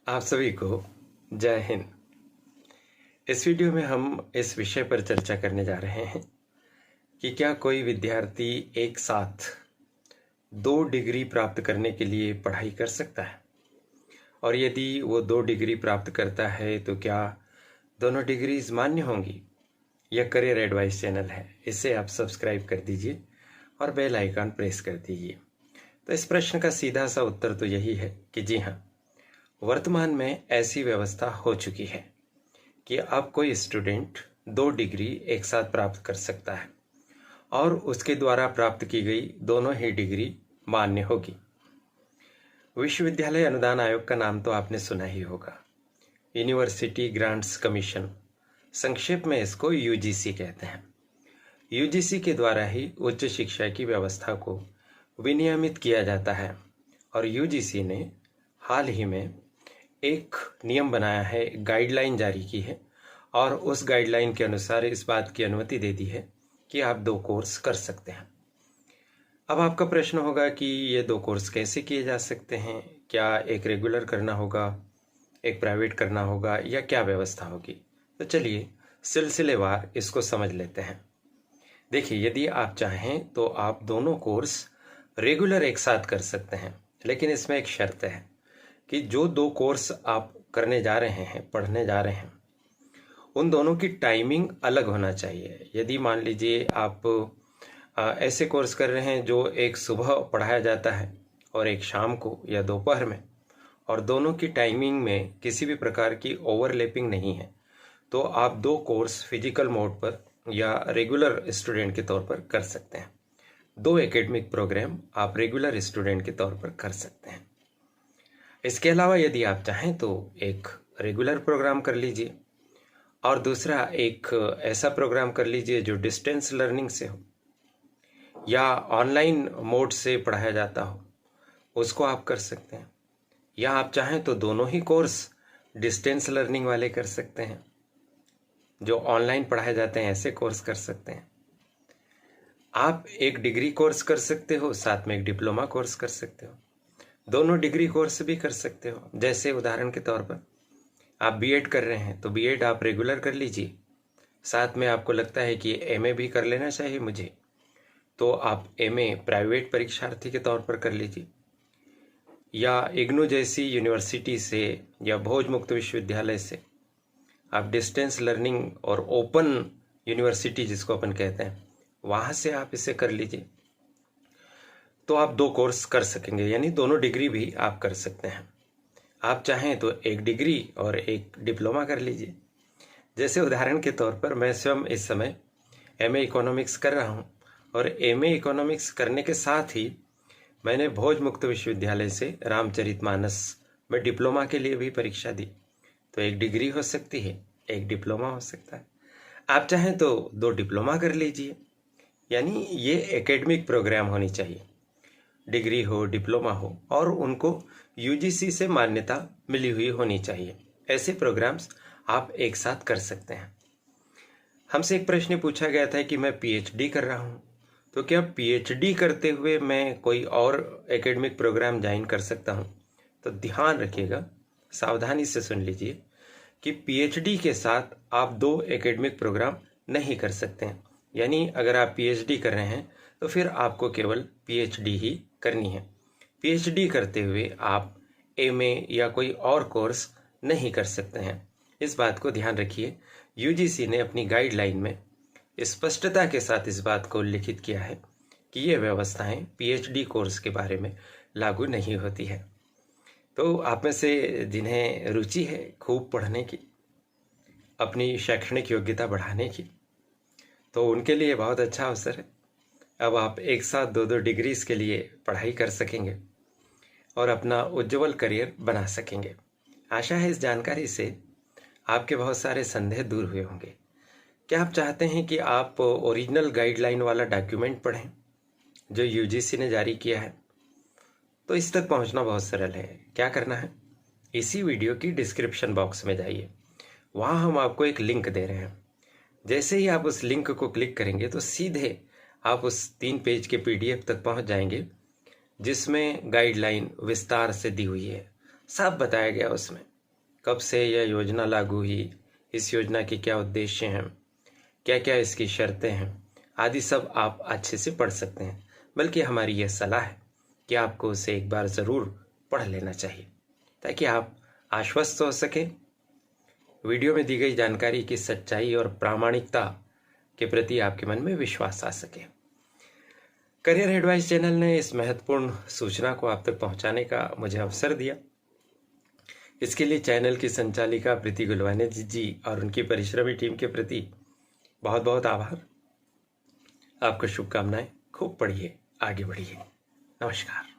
आप सभी को जय हिंद। इस वीडियो में हम इस विषय पर चर्चा करने जा रहे हैं कि क्या कोई विद्यार्थी एक साथ 2 डिग्री प्राप्त करने के लिए पढ़ाई कर सकता है, और यदि वो 2 डिग्री प्राप्त करता है तो क्या दोनों डिग्रीज मान्य होंगी। यह करियर एडवाइस चैनल है, इसे आप सब्सक्राइब कर दीजिए और बेल आइकन प्रेस कर दीजिए। तो इस प्रश्न का सीधा सा उत्तर तो यही है कि जी हाँ, वर्तमान में ऐसी व्यवस्था हो चुकी है कि अब कोई स्टूडेंट 2 डिग्री एक साथ प्राप्त कर सकता है और उसके द्वारा प्राप्त की गई दोनों ही डिग्री मान्य होगी। विश्वविद्यालय अनुदान आयोग का नाम तो आपने सुना ही होगा, यूनिवर्सिटी ग्रांट्स कमीशन, संक्षेप में इसको यूजीसी कहते हैं। यूजीसी के द्वारा ही उच्च शिक्षा की व्यवस्था को विनियमित किया जाता है और यूजीसी ने हाल ही में एक नियम बनाया है, गाइडलाइन जारी की है और उस गाइडलाइन के अनुसार इस बात की अनुमति दे दी है कि आप 2 कोर्स कर सकते हैं। अब आपका प्रश्न होगा कि ये 2 कोर्स कैसे किए जा सकते हैं, क्या एक रेगुलर करना होगा, एक प्राइवेट करना होगा, या क्या व्यवस्था होगी। तो चलिए सिलसिलेवार इसको समझ लेते हैं। देखिए, यदि आप चाहें तो आप दोनों कोर्स रेगुलर एक साथ कर सकते हैं, लेकिन इसमें एक शर्त है कि जो 2 कोर्स आप करने जा रहे हैं, पढ़ने जा रहे हैं, उन दोनों की टाइमिंग अलग होना चाहिए। यदि मान लीजिए आप ऐसे कोर्स कर रहे हैं जो एक सुबह पढ़ाया जाता है और एक शाम को या दोपहर में, और दोनों की टाइमिंग में किसी भी प्रकार की ओवरलैपिंग नहीं है, तो आप 2 कोर्स फिजिकल मोड पर या रेगुलर स्टूडेंट के तौर पर कर सकते हैं। 2 एकेडमिक प्रोग्राम आप रेगुलर स्टूडेंट के तौर पर कर सकते हैं। इसके अलावा यदि आप चाहें तो एक रेगुलर प्रोग्राम कर लीजिए और दूसरा एक ऐसा प्रोग्राम कर लीजिए जो डिस्टेंस लर्निंग से हो या ऑनलाइन मोड से पढ़ाया जाता हो, उसको आप कर सकते हैं। या आप चाहें तो दोनों ही कोर्स डिस्टेंस लर्निंग वाले कर सकते हैं, जो ऑनलाइन पढ़ाए जाते हैं, ऐसे कोर्स कर सकते हैं। आप एक डिग्री कोर्स कर सकते हो, साथ में एक डिप्लोमा कोर्स कर सकते हो, दोनों डिग्री कोर्स भी कर सकते हो। जैसे उदाहरण के तौर पर आप बीएड कर रहे हैं तो बीएड आप रेगुलर कर लीजिए, साथ में आपको लगता है कि एमए भी कर लेना चाहिए मुझे, तो आप एमए प्राइवेट परीक्षार्थी के तौर पर कर लीजिए। या इग्नू जैसी यूनिवर्सिटी से या भोज मुक्त विश्वविद्यालय से आप डिस्टेंस लर्निंग और ओपन यूनिवर्सिटी जिसको अपन कहते हैं, वहाँ से आप इसे कर लीजिए, तो आप 2 कोर्स कर सकेंगे, यानी दोनों डिग्री भी आप कर सकते हैं। आप चाहें तो एक डिग्री और एक डिप्लोमा कर लीजिए। जैसे उदाहरण के तौर पर मैं स्वयं इस समय एमए इकोनॉमिक्स कर रहा हूं और एमए इकोनॉमिक्स करने के साथ ही मैंने भोज मुक्त विश्वविद्यालय से रामचरितमानस में डिप्लोमा के लिए भी परीक्षा दी। तो एक डिग्री हो सकती है, एक डिप्लोमा हो सकता है। आप चाहें तो 2 डिप्लोमा कर लीजिए, यानी ये एकेडमिक प्रोग्राम होनी चाहिए, डिग्री हो, डिप्लोमा हो, और उनको यूजीसी से मान्यता मिली हुई होनी चाहिए। ऐसे प्रोग्राम्स आप एक साथ कर सकते हैं। हमसे एक प्रश्न पूछा गया था कि मैं पीएचडी कर रहा हूं, तो क्या पीएचडी करते हुए मैं कोई और एकेडमिक प्रोग्राम ज्वाइन कर सकता हूं। तो ध्यान रखिएगा, सावधानी से सुन लीजिए कि पीएचडी के साथ आप 2 एकेडमिक प्रोग्राम नहीं कर सकते हैं। यानी अगर आप पीएचडी कर रहे हैं तो फिर आपको केवल पीएचडी ही करनी है। पीएचडी करते हुए आप एमए या कोई और कोर्स नहीं कर सकते हैं। इस बात को ध्यान रखिए। यूजीसी ने अपनी गाइडलाइन में स्पष्टता के साथ इस बात को उल्लिखित किया है कि ये व्यवस्थाएं पीएचडी कोर्स के बारे में लागू नहीं होती है। तो आप में से जिन्हें रुचि है खूब पढ़ने की, अपनी शैक्षणिक योग्यता बढ़ाने की, तो उनके लिए बहुत अच्छा अवसर है। अब आप एक साथ 2 डिग्रीज के लिए पढ़ाई कर सकेंगे और अपना उज्जवल करियर बना सकेंगे। आशा है इस जानकारी से आपके बहुत सारे संदेह दूर हुए होंगे। क्या आप चाहते हैं कि आप ओरिजिनल गाइडलाइन वाला डॉक्यूमेंट पढ़ें जो यूजीसी ने जारी किया है? तो इस तक पहुंचना बहुत सरल है। क्या करना है, इसी वीडियो की डिस्क्रिप्शन बॉक्स में जाइए, वहाँ हम आपको एक लिंक दे रहे हैं। जैसे ही आप उस लिंक को क्लिक करेंगे तो सीधे आप उस 3 पेज के पीडीएफ तक पहुंच जाएंगे, जिसमें गाइडलाइन विस्तार से दी हुई है, सब बताया गया उसमें। कब से यह योजना लागू हुई, इस योजना के क्या उद्देश्य हैं, क्या क्या इसकी शर्तें हैं आदि सब आप अच्छे से पढ़ सकते हैं। बल्कि हमारी यह सलाह है कि आपको उसे एक बार ज़रूर पढ़ लेना चाहिए ताकि आप आश्वस्त हो सकें। वीडियो में दी गई जानकारी की सच्चाई और प्रामाणिकता के प्रति आपके मन में विश्वास आ सके। करियर एडवाइस चैनल ने इस महत्वपूर्ण सूचना को आप तक पहुंचाने का मुझे अवसर दिया। इसके लिए चैनल की संचालिका प्रीति गुलवाने जी और उनकी परिश्रमी टीम के प्रति बहुत बहुत आभार। आपको शुभकामनाएं। खूब पढ़िए, आगे बढ़िए। नमस्कार।